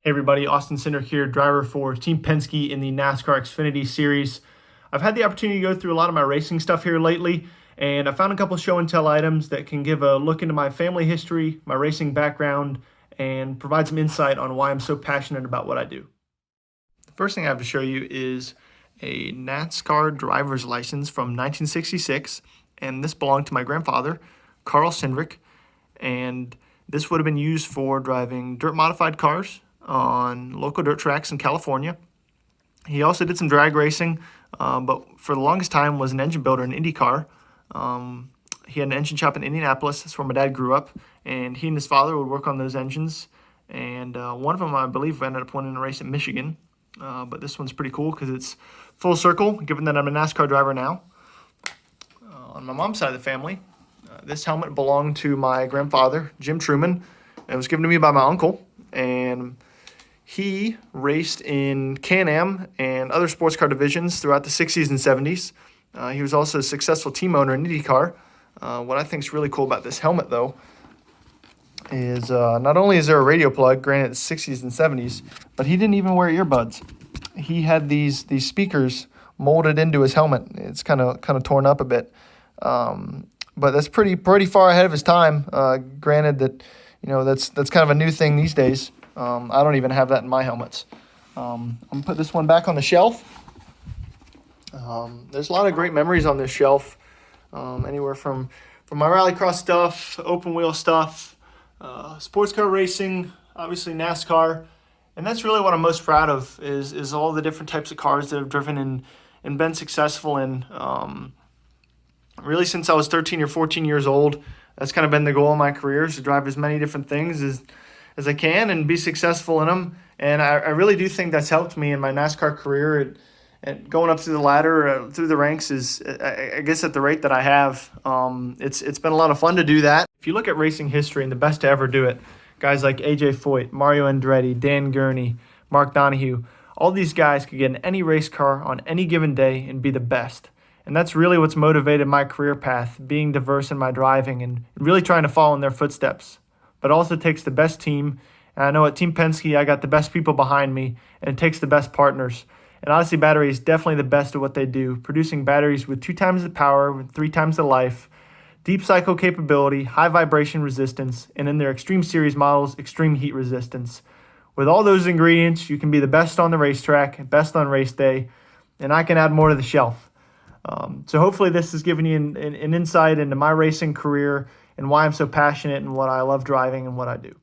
Hey everybody, Austin Cindric here, driver for Team Penske in the NASCAR Xfinity Series. I've had the opportunity to go through a lot of my racing stuff here lately, and I found a couple show and tell items that can give a look into my family history, my racing background, and provide some insight on why I'm so passionate about what I do. The first thing I have to show you is a NASCAR driver's license from 1966, and this belonged to my grandfather, Carl Cindric, and this would have been used for driving dirt modified cars on local dirt tracks in California. He also did some drag racing, but for the longest time was an engine builder in IndyCar. He had an engine shop in Indianapolis. That's where my dad grew up, and he and his father would work on those engines. And one of them, I believe, ended up winning a race in Michigan. But this one's pretty cool because it's full circle, given that I'm a NASCAR driver now. On my mom's side of the family, this helmet belonged to my grandfather, Jim Truman. It was given to me by my uncle, and he raced in Can-Am and other sports car divisions throughout the 60s and 70s. He was also a successful team owner in IndyCar. What I think is really cool about this helmet, though, is not only is there a radio plug, granted it's 60s and 70s, but he didn't even wear earbuds. He had these speakers molded into his helmet. It's kind of torn up a bit, but that's pretty far ahead of his time. Granted that that's kind of a new thing these days. I don't even have that in my helmets. I'm going to put this one back on the shelf. There's a lot of great memories on this shelf, anywhere from my rallycross stuff, open wheel stuff, sports car racing, obviously NASCAR. And that's really what I'm most proud of is all the different types of cars that I've driven and been successful in. Really since I was 13 or 14 years old, that's kind of been the goal of my career, is to drive as many different things as I can and be successful in them. And I really do think that's helped me in my NASCAR career. And going up through the ladder, through the ranks is, I guess, at the rate that I have. It's been a lot of fun to do that. If you look at racing history and the best to ever do it, guys like A.J. Foyt, Mario Andretti, Dan Gurney, Mark Donohue, all these guys could get in any race car on any given day and be the best. And that's really what's motivated my career path, being diverse in my driving and really trying to follow in their footsteps. But it also takes the best team. And I know at Team Penske, I got the best people behind me, and it takes the best partners. And ODYSSEY Battery is definitely the best at what they do, producing batteries with 2 times the power, with 3 times the life, deep cycle capability, high vibration resistance, and in their Extreme Series models, extreme heat resistance. With all those ingredients, you can be the best on the racetrack, best on race day, and I can add more to the shelf. So hopefully this has given you an insight into my racing career and why I'm so passionate and what I love driving and what I do.